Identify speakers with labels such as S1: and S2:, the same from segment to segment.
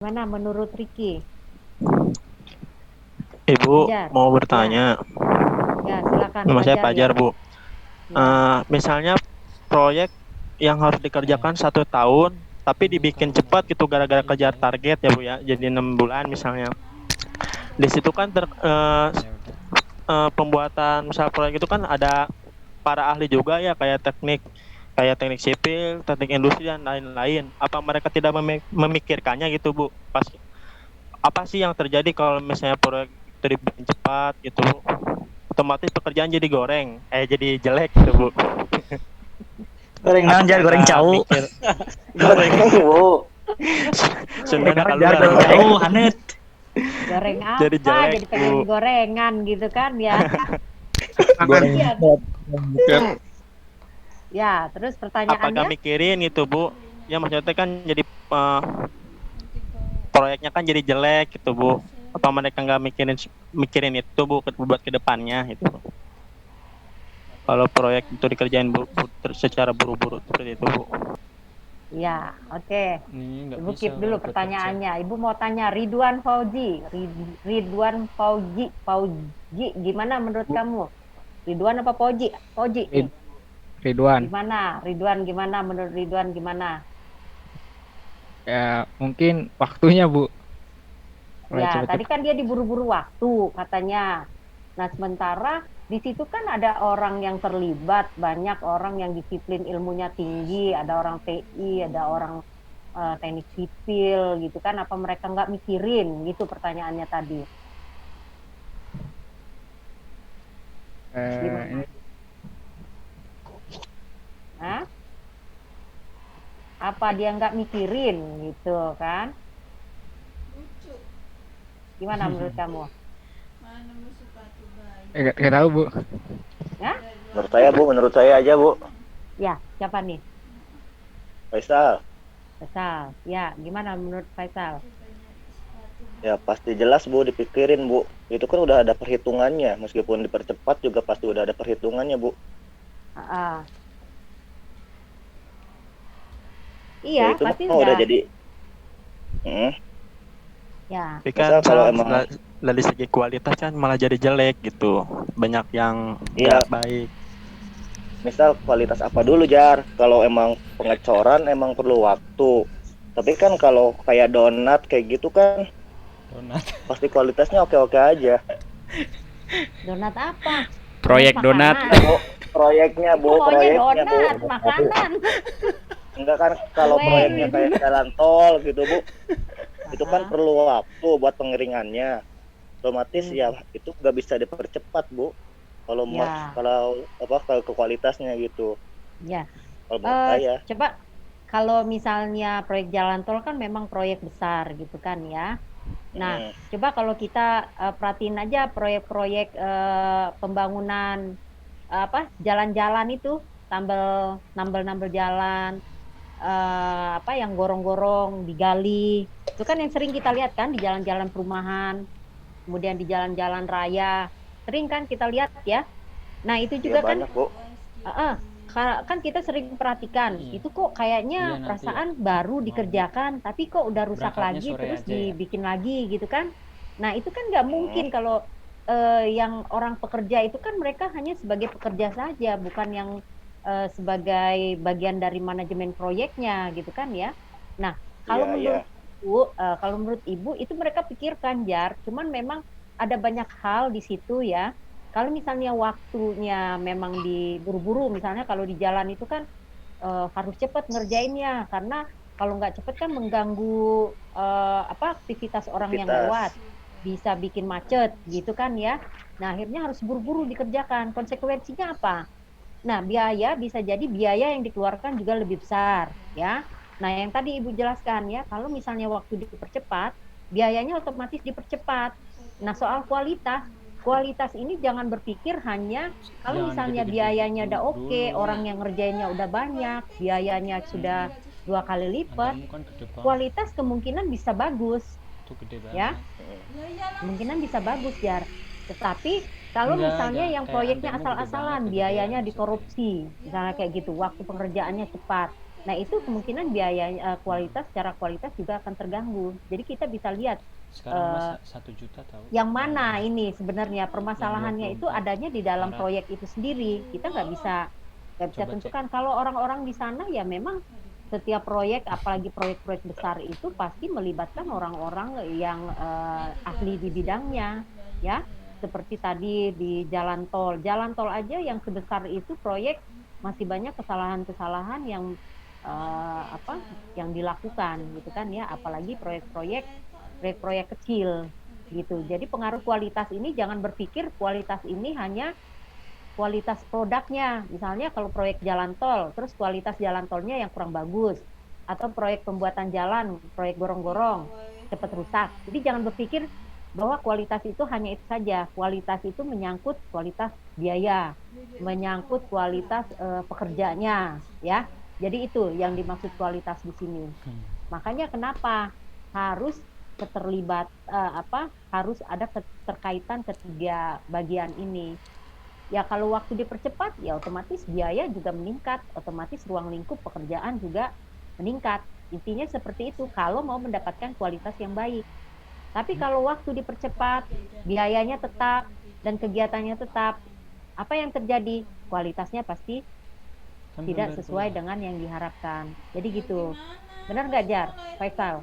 S1: Mana menurut Ricky?
S2: Ibu
S1: Fajar.
S2: mau
S1: Ya,
S2: bertanya,
S1: ya silakan
S2: nama saya
S1: Fajar
S2: Fajar
S1: ya.
S2: Bu.
S1: Ya,
S2: Misalnya proyek yang harus dikerjakan 1 tahun, tapi dibikin cepat gitu gara-gara kejar target ya Bu ya, jadi 6 bulan misalnya. Di situ kan pembuatan misal proyek itu kan ada para ahli juga ya kayak teknik sipil, teknik industri dan lain-lain. Apa mereka tidak memikirkannya gitu Bu? Apa sih yang terjadi kalau misalnya proyek itu dibikin cepat gitu Bu? Otomatis pekerjaan jadi jadi jelek gitu Bu.
S3: Goreng naon jar
S2: Apakah
S3: goreng
S2: nggak
S3: cau.
S2: mikir?
S3: Goreng bu.
S2: Sunda
S3: Goreng
S2: nak
S3: naon jar
S2: keluar
S3: goreng
S2: Bu.
S3: cau hanet.
S1: goreng
S2: Jadi
S1: apa?
S2: jelek
S1: Jadi pengen
S2: Bu.
S1: gorengan gitu kan ya.
S3: Goreng
S1: Iya.
S3: buket.
S1: Ya, terus
S2: Apakah
S1: pertanyaannya?
S2: mikirin itu Bu? Ya maksudnya kan jadi proyeknya kan jadi jelek gitu Bu. Apa mereka nggak mikirin mikirin itu Bu buat kedepannya itu? Kalau proyek itu dikerjain secara buru-buru seperti itu Bu.
S1: Ya, oke.
S4: Ini nggak
S1: Ibu
S4: bisa
S1: keep dulu
S4: kalau bekerja.
S1: pertanyaannya. Ibu mau tanya Ridwan Fauzi. Ridwan Fauzi. Fauzi, gimana menurut
S3: Bu,
S1: kamu? Ridwan apa Fauzi? Fauzi nih.
S3: Ridwan.
S1: Gimana? Ridwan gimana? Menurut Ridwan gimana?
S3: Ya mungkin waktunya Bu. Mulai
S1: Ya, tadi
S3: cepet-cepet.
S1: kan dia diburu-buru waktu katanya. Nah, sementara di situ kan ada orang yang terlibat, banyak orang yang disiplin ilmunya tinggi, ada orang TI, ada orang teknik sipil gitu kan. Apa mereka nggak mikirin gitu pertanyaannya tadi.
S3: Ini
S1: Gimana? Hah? Apa dia nggak mikirin gitu kan? Gimana menurut kamu?
S3: nggak tahu Bu.
S1: Ya?
S5: Menurut saya aja Bu,
S1: Ya, siapa nih?
S5: Faisal.
S1: Faisal. Ya, gimana menurut Faisal?
S5: Ya pasti jelas Bu dipikirin Bu. Itu kan udah ada perhitungannya, meskipun dipercepat juga pasti udah ada perhitungannya Bu.
S1: Ah,
S5: Ya
S1: iya,
S5: itu
S1: pasti
S5: mah
S1: udah.
S5: udah jadi. Hmm,
S1: Ya,
S2: Tapi kan
S5: misal kalau
S2: misal
S5: emang
S2: dari segi kualitas kan malah jadi jelek gitu. Banyak yang
S5: iya,
S2: nggak baik.
S5: misal kualitas apa dulu Jar? Kalau emang pengecoran emang perlu waktu. Tapi kan kalau kayak donat kayak gitu kan
S4: Donat.
S5: pasti kualitasnya oke-oke aja.
S1: Donat apa? Donat
S3: Proyek donat.
S1: makanan.
S5: Bu, proyeknya Bu,
S1: Pokoknya
S5: proyeknya Bu.
S1: donat makanan.
S5: Enggak kan kalau
S1: Kue.
S5: proyeknya kayak jalan tol gitu Bu, itu kan
S1: Ah,
S5: perlu waktu buat pengeringannya. Otomatis ya
S1: hmm,
S5: itu nggak bisa dipercepat Bu. Kalau
S1: ya,
S5: kalau ke kualitasnya gitu.
S1: ya.
S5: Kalau menurut saya.
S1: Coba kalau misalnya proyek jalan tol kan memang proyek besar gitu kan ya. Nah,
S5: Mm,
S1: coba kalau kita perhatiin aja proyek-proyek pembangunan apa jalan-jalan itu, tambal nambel-nambel jalan, apa yang gorong-gorong digali. Itu kan yang sering kita lihat kan di jalan-jalan perumahan, kemudian di jalan-jalan raya. Sering kan kita lihat ya. Nah, itu
S5: iya
S1: juga kan
S5: banyak Bu.
S1: kan kita sering perhatikan,
S4: Iya.
S1: itu kok
S4: Iya
S1: kayaknya
S4: nanti ya.
S1: perasaan baru
S4: Mau
S1: dikerjakan, tapi kok udah rusak
S4: berangkatnya
S1: lagi,
S4: sore
S1: terus
S4: aja ya.
S1: dibikin lagi gitu kan. Nah, itu kan nggak
S5: Mm,
S1: mungkin kalau yang orang pekerja itu kan mereka hanya sebagai pekerja saja, bukan yang sebagai bagian dari manajemen proyeknya gitu kan ya. Nah, kalau
S5: iya iya.
S1: menurut ibu, kalau menurut ibu itu mereka pikirkan jar, cuman memang ada banyak hal di situ ya. Kalau misalnya waktunya memang diburu-buru, misalnya kalau di jalan itu kan harus cepat ngerjainnya, karena kalau nggak cepat kan mengganggu apa aktivitas orang yang
S5: Aktivitas.
S1: lewat, bisa bikin macet gitu kan ya. Nah, akhirnya harus buru-buru dikerjakan. Konsekuensinya apa? Nah, biaya bisa jadi biaya yang dikeluarkan juga lebih besar ya. Nah, yang tadi Ibu jelaskan ya, kalau misalnya waktu dipercepat, biayanya otomatis dipercepat. Nah, soal kualitas, kualitas ini jangan berpikir hanya kalau
S4: Jangan
S1: misalnya
S4: gede-gede
S1: biayanya udah oke,
S4: dulu.
S1: orang yang ngerjainnya udah banyak, biayanya sudah 2 kali lipat,
S4: Andamu kan gede banget.
S1: kualitas kemungkinan bisa bagus
S4: Itu gede
S1: ya,
S4: banget.
S1: kemungkinan bisa bagus ya. Tetapi kalau misalnya
S4: Enggak
S1: yang
S4: kayak
S1: proyeknya
S4: andamu gede banget
S1: asal-asalan,
S4: kegedean
S1: biayanya
S4: maksudnya.
S1: dikorupsi, misalnya kayak gitu, waktu pengerjaannya cepat. Nah, itu kemungkinan biaya secara kualitas juga akan terganggu. Jadi kita bisa lihat
S4: Sekarang Mas
S1: eh,
S4: 1 juta tahu.
S1: yang mana ini sebenarnya
S4: Yang
S1: permasalahannya itu
S4: 24
S1: adanya di dalam
S4: karat.
S1: proyek itu sendiri. Kita nggak bisa
S4: Coba cek.
S1: tentukan. Kalau orang-orang di sana ya memang setiap proyek, apalagi proyek-proyek besar itu pasti melibatkan orang-orang yang ahli di bidangnya, ya. Seperti tadi di jalan tol aja yang sebesar itu proyek masih banyak kesalahan-kesalahan yang yang dilakukan gitu kan ya, apalagi proyek-proyek kecil gitu. Jadi pengaruh kualitas ini jangan berpikir kualitas ini hanya kualitas produknya. Misalnya kalau proyek jalan tol, terus kualitas jalan tolnya yang kurang bagus, atau proyek pembuatan jalan, proyek gorong-gorong, cepat rusak. Jadi jangan berpikir bahwa kualitas itu hanya itu saja. Kualitas itu menyangkut kualitas biaya, menyangkut kualitas pekerjanya, ya. Jadi itu yang dimaksud kualitas di sini. Makanya kenapa harus harus ada keterkaitan ketiga bagian ini. Ya kalau waktu dipercepat, ya otomatis biaya juga meningkat, otomatis ruang lingkup pekerjaan juga meningkat. Intinya seperti itu kalau mau mendapatkan kualitas yang baik. Tapi kalau waktu dipercepat, biayanya tetap dan kegiatannya tetap, apa yang terjadi? Kualitasnya pasti tidak sesuai dengan yang diharapkan. Jadi gitu. Benar nggak, Jar? Faisal?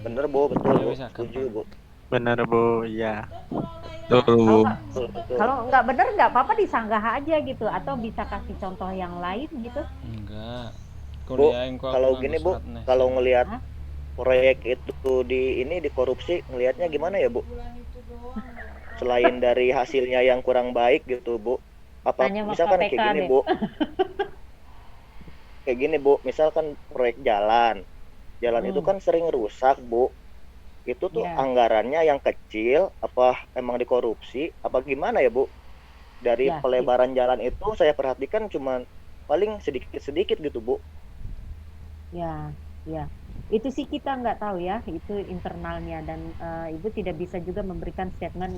S5: Bener Bu, betul Bu,
S4: Bisa,
S5: setuju Bu.
S2: Benar Bu, ya.
S1: Kalau
S5: Betul, betul.
S1: kalau nggak benar nggak apa-apa disanggah aja gitu, atau bisa kasih contoh yang lain gitu.
S4: Enggak.
S5: Bu,
S4: Kuliahin kok
S5: kalau
S4: aku
S5: gini
S4: nganggo
S5: Bu,
S4: surat nih.
S5: kalau ngelihat
S1: Hah?
S5: proyek itu dikorupsi, ngelihatnya gimana ya Bu? Selain dari hasilnya yang kurang baik gitu Bu, apa
S1: Tanya sama
S5: misalkan
S1: KPK
S5: kayak gini
S1: deh.
S5: Bu, kayak gini Bu, misalkan proyek jalan itu kan sering rusak Bu, itu tuh
S1: Ya.
S5: anggarannya yang kecil, apa emang dikorupsi, apa gimana ya Bu? Dari
S1: Ya,
S5: pelebaran jalan itu saya perhatikan cuman paling sedikit-sedikit gitu Bu.
S1: Ya, ya. Itu sih kita nggak tahu ya, itu internalnya, dan Ibu tidak bisa juga memberikan statement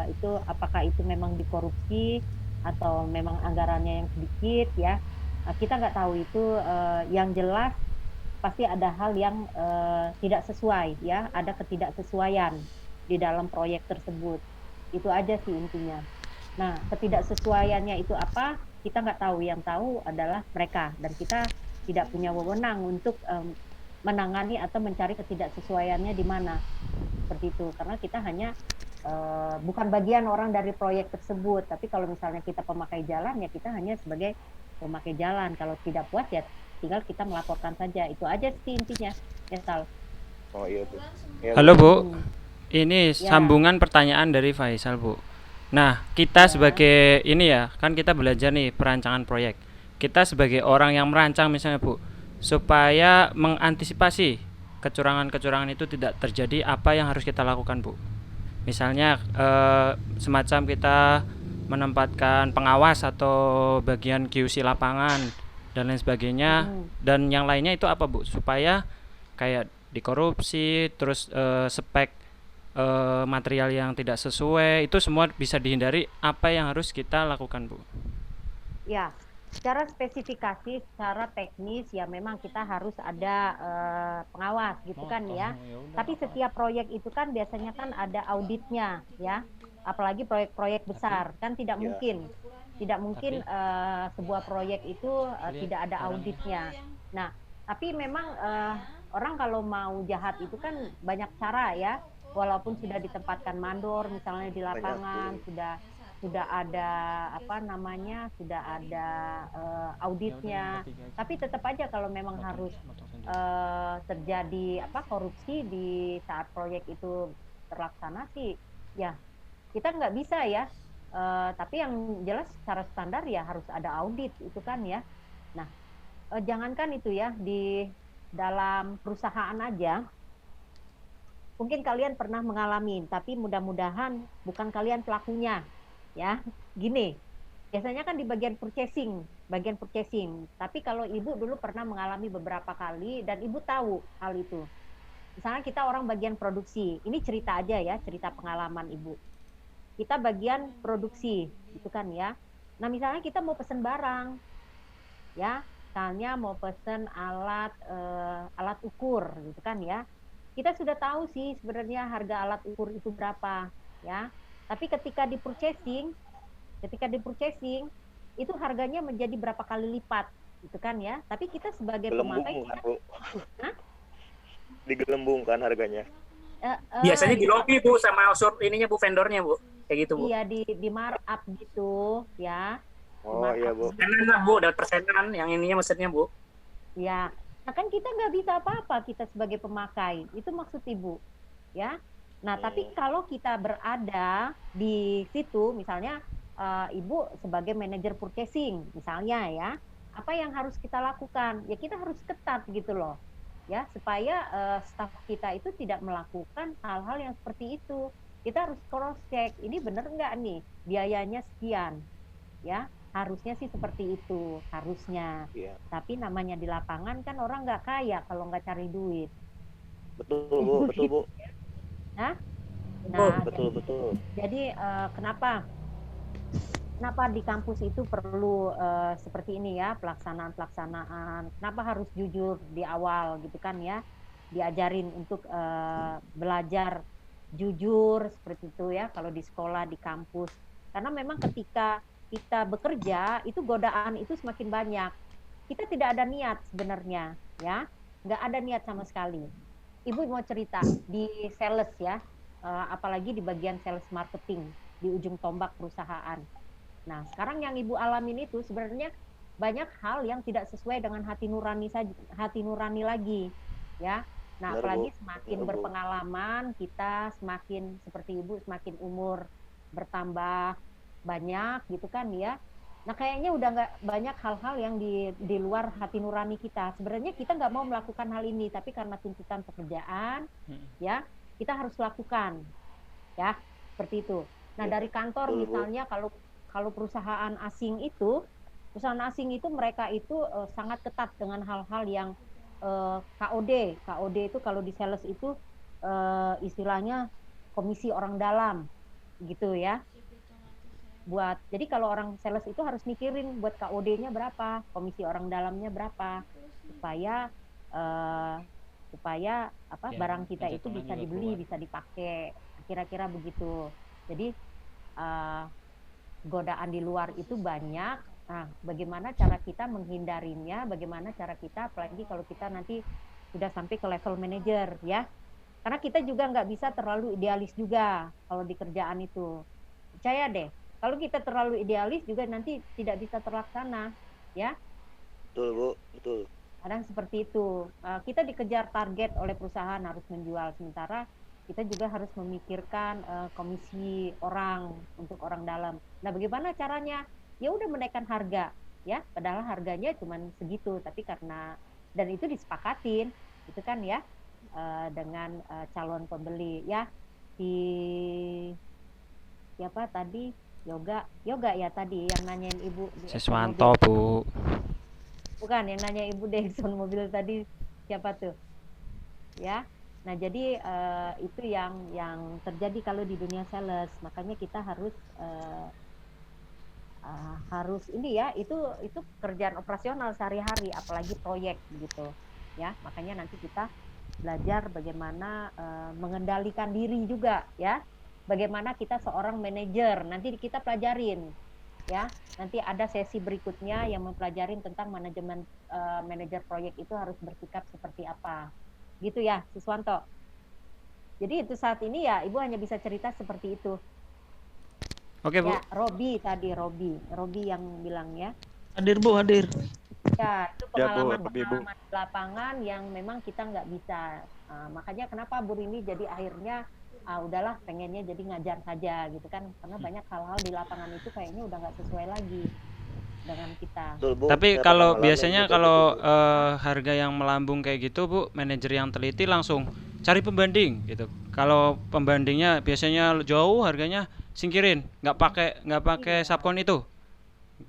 S1: itu apakah itu memang dikorupsi atau memang anggarannya yang sedikit ya. Kita nggak tahu itu, yang jelas pasti ada hal yang tidak sesuai ya, ada ketidaksesuaian di dalam proyek tersebut. Itu aja sih intinya. Nah, ketidaksesuaiannya itu apa? Kita nggak tahu. Yang tahu adalah mereka, dan kita tidak punya wewenang untuk menangani atau mencari ketidaksesuaiannya di mana. Seperti itu. Karena kita hanya bukan bagian orang dari proyek tersebut. Tapi kalau misalnya kita pemakai jalan, ya kita hanya sebagai pemakai jalan. Kalau tidak puas ya tinggal kita melaporkan saja. Itu aja sih intinya. Ya, Sal.
S5: Oh iya Bu. Ya,
S4: Halo Bu,
S1: Hmm.
S4: ini
S1: Ya.
S4: sambungan pertanyaan dari Faisal Bu. Nah, kita
S1: Ya.
S4: sebagai ini ya, kan kita belajar nih perancangan proyek. Kita sebagai orang yang merancang misalnya Bu, supaya mengantisipasi kecurangan-kecurangan itu tidak terjadi, apa yang harus kita lakukan Bu? Misalnya semacam kita menempatkan pengawas atau bagian QC lapangan dan lain sebagainya, dan yang lainnya itu apa Bu, supaya kayak dikorupsi, terus spek material yang tidak sesuai, itu semua bisa dihindari. Apa yang harus kita lakukan Bu?
S1: Ya, secara spesifikasi, secara teknis ya memang kita harus ada pengawas gitu kan ya. Tapi setiap proyek itu kan biasanya kan ada auditnya ya. Apalagi proyek-proyek besar kan tidak mungkin sebuah proyek itu tidak ada auditnya. Nah, tapi memang orang kalau mau jahat itu kan banyak cara ya. Walaupun sudah ditempatkan mandor misalnya di lapangan, sudah ada sudah ada auditnya, tapi tetap aja kalau memang harus terjadi korupsi di saat proyek itu terlaksana sih ya kita nggak bisa ya. Tapi yang jelas secara standar ya harus ada audit itu kan ya. Nah, jangankan itu ya, di dalam perusahaan aja mungkin kalian pernah mengalami, tapi mudah-mudahan bukan kalian pelakunya ya. Gini, biasanya kan di bagian purchasing, tapi kalau Ibu dulu pernah mengalami beberapa kali dan Ibu tahu hal itu. Misalnya kita orang bagian produksi, ini cerita aja ya, cerita pengalaman Ibu. Kita bagian produksi gitu kan ya. Nah, misalnya kita mau pesen barang ya, misalnya mau pesen alat ukur gitu kan ya. Kita sudah tahu sih sebenarnya harga alat ukur itu berapa ya. Tapi ketika di purchasing itu harganya menjadi berapa kali lipat gitu kan ya. Tapi kita sebagai pemakai
S5: Gelembung kan, Bu?
S1: Hah?
S5: Digelembungkan harganya.
S6: Biasanya di
S1: gitu.
S6: lobby Bu sama ininya Bu, vendornya Bu. Kayak gitu Bu.
S1: Iya di markup gitu ya.
S5: Oh iya, Bu.
S6: Persenan lah Bu, dapat persenan yang ininya maksudnya Bu.
S1: Ya, nah kan kita nggak bisa apa-apa kita sebagai pemakai, itu maksud Ibu, ya. Nah, tapi kalau kita berada di situ, misalnya Ibu sebagai manajer purchasing, misalnya ya, apa yang harus kita lakukan? Ya kita harus ketat gitu loh, ya, supaya staf kita itu tidak melakukan hal-hal yang seperti itu. Kita harus cross check, ini bener nggak nih biayanya sekian, ya. Harusnya sih seperti itu, harusnya.
S5: Iya.
S1: Tapi namanya di lapangan kan orang nggak kaya kalau nggak cari duit.
S5: Betul, Bu. Betul, Bu.
S1: Nah,
S5: Betul.
S1: jadi kenapa di kampus itu perlu seperti ini ya, pelaksanaan. Kenapa harus jujur di awal gitu kan ya, diajarin untuk belajar jujur seperti itu ya, kalau di sekolah, di kampus. Karena memang ketika kita bekerja, itu godaan itu semakin banyak. Kita tidak ada niat sebenarnya, ya, nggak ada niat sama sekali. Ibu mau cerita di sales ya, apalagi di bagian sales marketing di ujung tombak perusahaan. Nah, sekarang yang Ibu alamin itu sebenarnya banyak hal yang tidak sesuai dengan hati nurani lagi, ya. Nah,
S5: Benar,
S1: apalagi
S5: Bu.
S1: semakin
S5: Benar, Bu.
S1: berpengalaman kita, semakin seperti Ibu, semakin umur bertambah banyak gitu kan ya. Nah kayaknya udah nggak banyak hal-hal yang di luar hati nurani kita. Sebenarnya kita nggak mau melakukan hal ini, tapi karena tuntutan pekerjaan, ya kita harus lakukan, ya seperti itu. Nah dari kantor misalnya kalau perusahaan asing itu mereka itu sangat ketat dengan hal-hal yang KOD itu kalau di sales itu istilahnya komisi orang dalam gitu ya. Jadi kalau orang sales itu harus mikirin buat KOD-nya berapa, komisi orang dalamnya berapa, supaya barang kita itu bisa dibeli, bisa dipakai, kira-kira begitu. Jadi godaan di luar itu banyak. Nah, bagaimana cara kita menghindarinya? Bagaimana cara kita, apalagi kalau kita nanti sudah sampai ke level manajer, ya? Karena kita juga nggak bisa terlalu idealis juga kalau di kerjaan itu. Percaya deh. Kalau kita terlalu idealis juga nanti tidak bisa terlaksana, ya.
S5: Betul, Bu. Betul.
S1: Kadang seperti itu. Kita dikejar target oleh perusahaan harus menjual, sementara kita juga harus memikirkan komisi orang untuk orang dalam. Nah, bagaimana caranya? Ya udah menaikkan harga, ya. Padahal harganya cuma segitu, tapi karena dan itu disepakatin, itu kan ya, dengan calon pembeli, ya. Siapa tadi? Yoga ya tadi yang nanyain Ibu.
S4: Siswanto Bu.
S1: Bukan, yang nanya Ibu Dexon mobil tadi siapa tuh? Ya. Nah, jadi itu yang terjadi kalau di dunia sales. Makanya kita harus ini ya, itu kerjaan operasional sehari-hari, apalagi proyek gitu. Ya, makanya nanti kita belajar bagaimana mengendalikan diri juga ya. Bagaimana kita seorang manajer, nanti kita pelajarin ya. Nanti ada sesi berikutnya yang mempelajarin tentang manajemen manajer proyek itu harus bersikap seperti apa. Gitu ya, Siswanto. Jadi itu saat ini ya Ibu hanya bisa cerita seperti itu.
S4: Oke, Bu.
S1: Ya, Robi yang bilang ya.
S7: Hadir Bu, hadir.
S1: Ya, itu
S2: Ya, Bu,
S1: pengalaman
S2: Robi, Bu.
S1: di lapangan yang memang kita nggak bisa. Makanya kenapa Bu ini jadi akhirnya udahlah pengennya jadi ngajar saja gitu kan, karena banyak hal-hal di lapangan itu kayaknya udah nggak sesuai lagi dengan kita.
S5: Betul, Bu.
S4: Tapi
S5: Saya
S4: kalau
S5: pernah
S4: biasanya
S5: ngalamin
S4: kalau
S5: betul, Bu.
S4: harga yang melambung kayak gitu, Bu, manajer yang teliti langsung cari pembanding gitu. Kalau pembandingnya biasanya jauh harganya singkirin, nggak pakai
S1: Iya.
S4: subkon itu.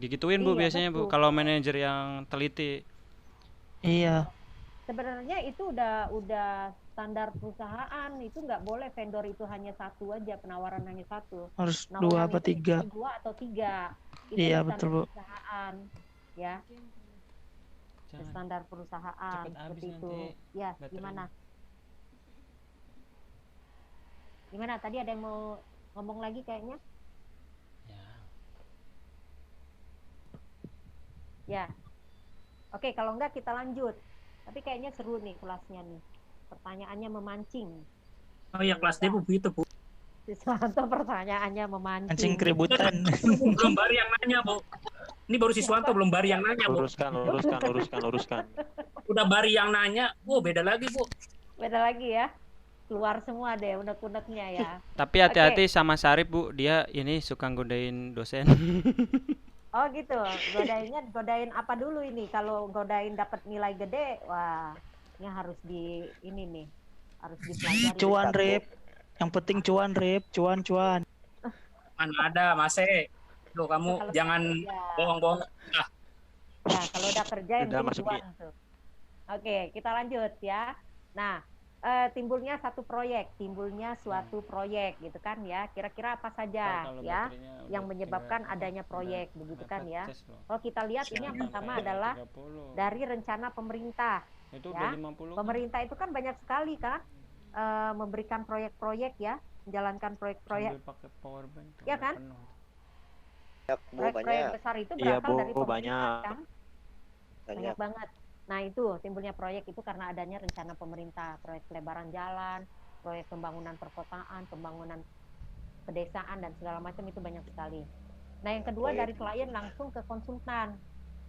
S4: Digituin Bu
S1: Iya,
S4: biasanya Bu
S1: betul.
S4: kalau manajer yang teliti.
S7: Iya.
S1: Sebenarnya itu udah standar perusahaan, itu nggak boleh vendor itu hanya satu aja, penawaran hanya satu.
S7: Harus
S1: Penawaran
S7: 2 apa
S1: itu
S7: 3.
S1: bisa 2 atau 3. Itu
S7: Iya,
S1: standar
S7: betul, Bu.
S1: perusahaan ya.
S4: Jangan.
S1: standar perusahaan
S4: Cepet habis
S1: seperti itu.
S4: nanti
S1: Ya,
S4: baterainya.
S1: gimana? Gimana? Tadi ada yang mau ngomong lagi kayaknya?
S4: Ya.
S1: Ya. Oke, kalau enggak kita lanjut. Tapi kayaknya seru nih kelasnya nih. Pertanyaannya memancing.
S6: Oh ya kelas D Bu gitu Bu.
S1: Siswanto pertanyaannya memancing.
S7: Mancing keributan.
S6: Belum Bari yang nanya Bu. Ini baru Siswanto belum Bari yang nanya Bu.
S2: Luruskan.
S6: Udah Bari yang nanya, beda lagi Bu.
S1: Beda lagi ya. Keluar semua deh unek-uneknya ya.
S4: Tapi hati-hati sama Sarip Bu, dia ini suka godain dosen.
S1: Oh gitu. Godain apa dulu ini? Kalau godain dapat nilai gede, wah, ini harus ini nih. Harus dipelajari.
S7: Cuan rip. Yang penting cuan rip, cuan.
S6: Mana ada Mase. Loh kamu
S1: Kalau
S6: jangan
S1: ya.
S6: bohong-bohong.
S1: Ya, kalau udah kerja yang
S2: Udah
S1: penting
S2: masuk
S1: cuan tuh. Oke, kita lanjut ya. Nah, timbulnya suatu proyek gitu kan ya. Kira-kira apa saja ya yang menyebabkan adanya proyek begitu kan ya. Kalau kita lihat ini yang pertama adalah dari rencana pemerintah.
S4: Itu
S1: Ya.
S4: udah 50.
S1: Pemerintah itu kan banyak sekali kan memberikan proyek-proyek ya, menjalankan proyek-proyek.
S4: Sambil pakai power bank.
S1: Iya kan?
S4: Penuh.
S1: Proyek-proyek besar itu
S2: Iya,
S1: berasal
S2: Bu,
S1: dari pemerintah
S2: banyak.
S1: kan. Banyak banget. Nah itu timbulnya proyek itu karena adanya rencana pemerintah, proyek pelebaran jalan, proyek pembangunan perkotaan, pembangunan pedesaan dan segala macam itu banyak sekali. Nah yang kedua dari klien langsung ke konsultan,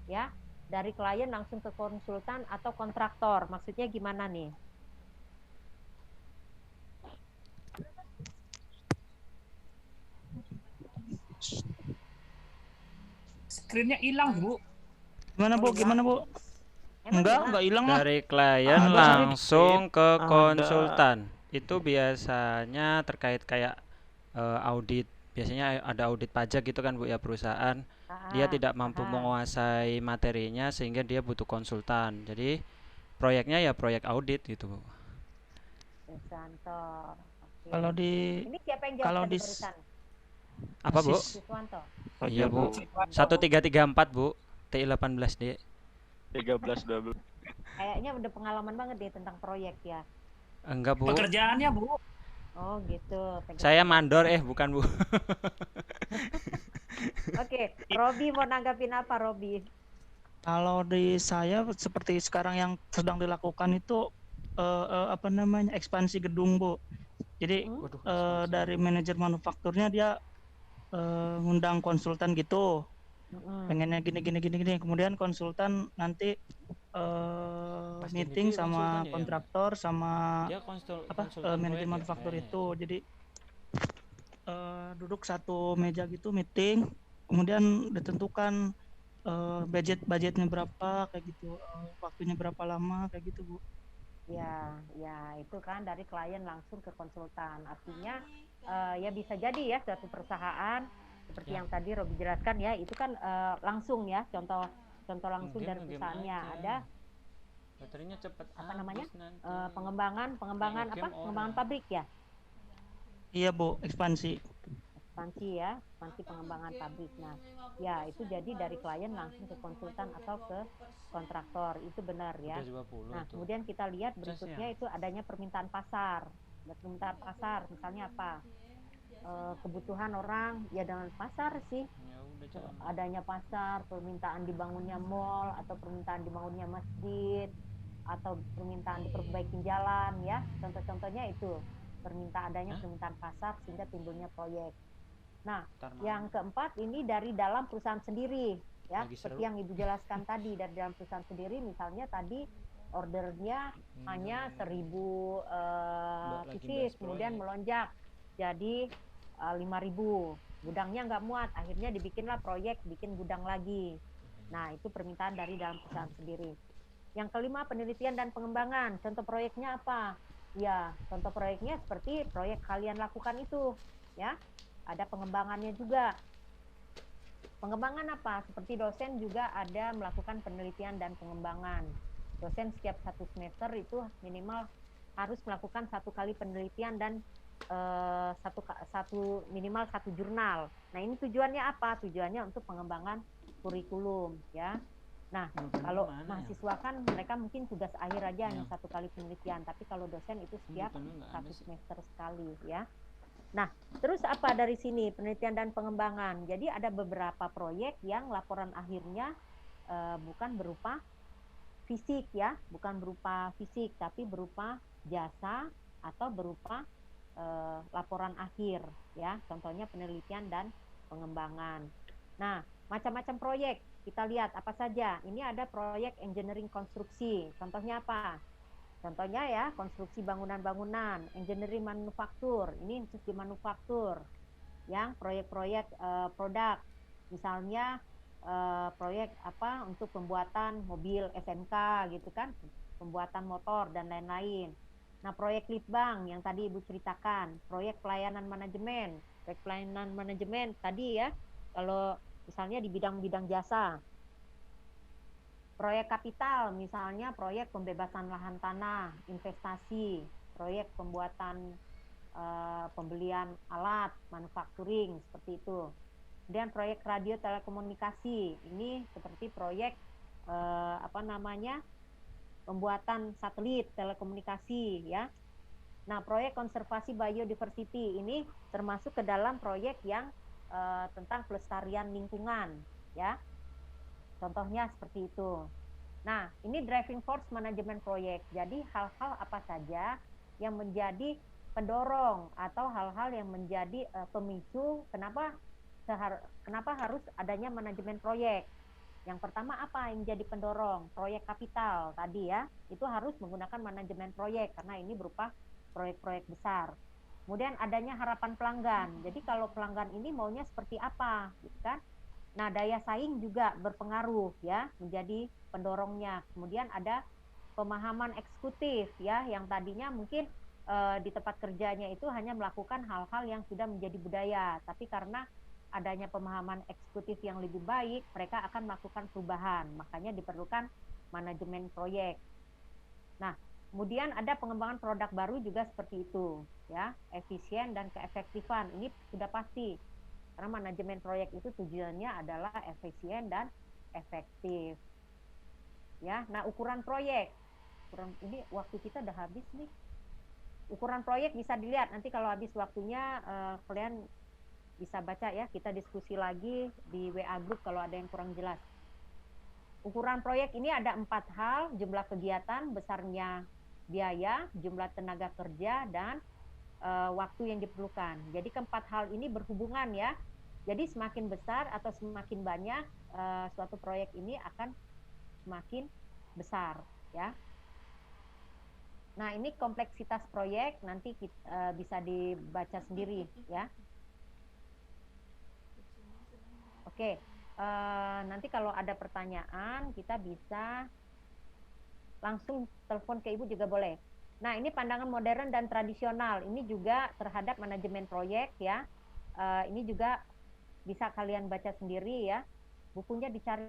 S1: ya, dari klien langsung ke konsultan atau kontraktor. Maksudnya gimana nih?
S6: Screennya hilang Bu.
S7: Gimana bu? Enggak hilang lah.
S4: Dari klien
S2: Ada.
S4: langsung ke
S2: Ada.
S4: konsultan. Itu biasanya terkait kayak audit. Biasanya ada audit pajak gitu kan Bu ya, perusahaan. Dia tidak mampu menguasai materinya sehingga dia butuh konsultan. Jadi proyeknya ya proyek audit gitu Bu.
S1: Siswanto. Oke.
S7: Kalau di
S1: Ini siapa yang jawab
S7: kalau
S1: tadi
S7: di
S1: barusan?
S4: Apa Bu?
S1: Siswanto.
S4: Iya Bu. 1334 Bu. TI 18D.
S2: 13-12.
S1: Kayaknya udah pengalaman banget deh tentang proyek ya.
S4: Enggak Bu.
S6: Pekerjaannya Bu.
S1: Oh gitu.
S4: Saya mandor bukan Bu.
S1: Oke, Robi mau nanggapin apa Robi?
S7: Kalau di saya seperti sekarang yang sedang dilakukan itu ekspansi gedung Bu. Jadi dari manajer manufakturnya dia ngundang konsultan gitu. Pengennya gini. Kemudian konsultan nanti meeting sama kontraktor sama
S4: Dia
S7: manajer manufaktur itu. Jadi duduk satu meja gitu meeting. Kemudian ditentukan budgetnya berapa kayak gitu, waktunya berapa lama kayak gitu Bu.
S1: Ya itu kan dari klien langsung ke konsultan. Artinya ya bisa jadi ya suatu perusahaan seperti yang tadi Robi jelaskan ya, itu kan langsung ya, contoh langsung dari perusahaannya ada
S4: baterainya cepat
S1: apa namanya pengembangan pabrik ya.
S7: Iya Bu, ekspansi
S1: ya, ekspansi pengembangan pabrik. Nah ya itu jadi dari klien langsung ke konsultan atau ke kontraktor, itu benar ya. Nah kemudian kita lihat berikutnya itu adanya permintaan pasar. Misalnya apa, kebutuhan orang ya dengan pasar sih, adanya pasar, permintaan dibangunnya mall atau permintaan dibangunnya masjid atau permintaan diperbaikin jalan ya, contoh-contohnya itu adanya permintaan pasar sehingga timbulnya proyek. Nah yang keempat ini dari dalam perusahaan sendiri ya, seperti yang Ibu jelaskan tadi, dari dalam perusahaan sendiri. Misalnya tadi ordernya hanya 1000 pieces, kemudian melonjak jadi 5.000, gudangnya nggak muat, akhirnya dibikinlah proyek bikin gudang lagi. Nah itu permintaan dari dalam perusahaan sendiri. Yang kelima penelitian dan pengembangan. Contoh proyeknya apa? Ya contoh proyeknya seperti proyek kalian lakukan itu ya, ada pengembangannya juga. Pengembangan apa? Seperti dosen juga ada melakukan penelitian dan pengembangan. Dosen setiap 1 semester itu minimal harus melakukan 1 kali penelitian dan minimal 1 jurnal. Nah ini tujuannya apa? Tujuannya untuk pengembangan kurikulum ya. Nah, kalau mahasiswa kan mereka mungkin tugas akhir aja nih 1 kali penelitian, tapi kalau dosen itu setiap 1 semester sekali ya. Nah, terus apa dari sini penelitian dan pengembangan? Jadi ada beberapa proyek yang laporan akhirnya bukan berupa fisik ya, bukan berupa fisik, tapi berupa jasa atau berupa laporan akhir ya. Contohnya penelitian dan pengembangan. Nah, macam-macam proyek kita lihat apa saja. Ini ada proyek engineering konstruksi. Contohnya apa? Contohnya ya, konstruksi bangunan-bangunan, engineering manufaktur. Ini khusus di manufaktur. Yang proyek-proyek produk. Misalnya proyek apa untuk pembuatan mobil SMK gitu kan, pembuatan motor dan lain-lain. Nah, proyek litbang yang tadi Ibu ceritakan, proyek pelayanan manajemen. Proyek pelayanan manajemen tadi ya, kalau misalnya di bidang-bidang jasa. Proyek kapital, misalnya proyek pembebasan lahan tanah, investasi, proyek pembuatan pembelian alat, manufacturing, seperti itu. Kemudian proyek radio telekomunikasi, ini seperti proyek pembuatan satelit telekomunikasi ya. Nah, proyek konservasi biodiversity ini termasuk ke dalam proyek yang tentang pelestarian lingkungan ya. Contohnya seperti itu. Nah, ini driving force manajemen proyek. Jadi hal-hal apa saja yang menjadi pendorong atau hal-hal yang menjadi pemicu kenapa harus adanya manajemen proyek. Yang pertama apa yang jadi pendorong? Proyek kapital tadi ya, itu harus menggunakan manajemen proyek karena ini berupa proyek-proyek besar. Kemudian adanya harapan pelanggan. Jadi kalau pelanggan ini maunya seperti apa, gitu kan? Nah, daya saing juga berpengaruh ya, menjadi pendorongnya. Kemudian ada pemahaman eksekutif ya, yang tadinya mungkin di tempat kerjanya itu hanya melakukan hal-hal yang sudah menjadi budaya, tapi karena adanya pemahaman eksekutif yang lebih baik, mereka akan melakukan perubahan. Makanya diperlukan manajemen proyek. Nah, kemudian ada pengembangan produk baru juga seperti itu, ya, efisien dan keefektifan. Ini sudah pasti, karena manajemen proyek itu tujuannya adalah efisien dan efektif. Ya, nah ukuran proyek, ini waktu kita udah habis nih. Ukuran proyek bisa dilihat nanti kalau habis waktunya kalian bisa baca ya, kita diskusi lagi di WA group kalau ada yang kurang jelas. Ukuran proyek ini ada 4 hal, jumlah kegiatan, besarnya biaya, jumlah tenaga kerja, dan waktu yang diperlukan. Jadi keempat hal ini berhubungan ya. Jadi semakin besar atau semakin banyak suatu proyek ini akan semakin besar ya. Nah, ini kompleksitas proyek nanti kita, bisa dibaca sendiri ya. Oke, nanti kalau ada pertanyaan kita bisa langsung telepon ke Ibu juga boleh. Nah, ini pandangan modern dan tradisional. Ini juga terhadap manajemen proyek ya. Ini juga bisa kalian baca sendiri ya. Bukunya dicari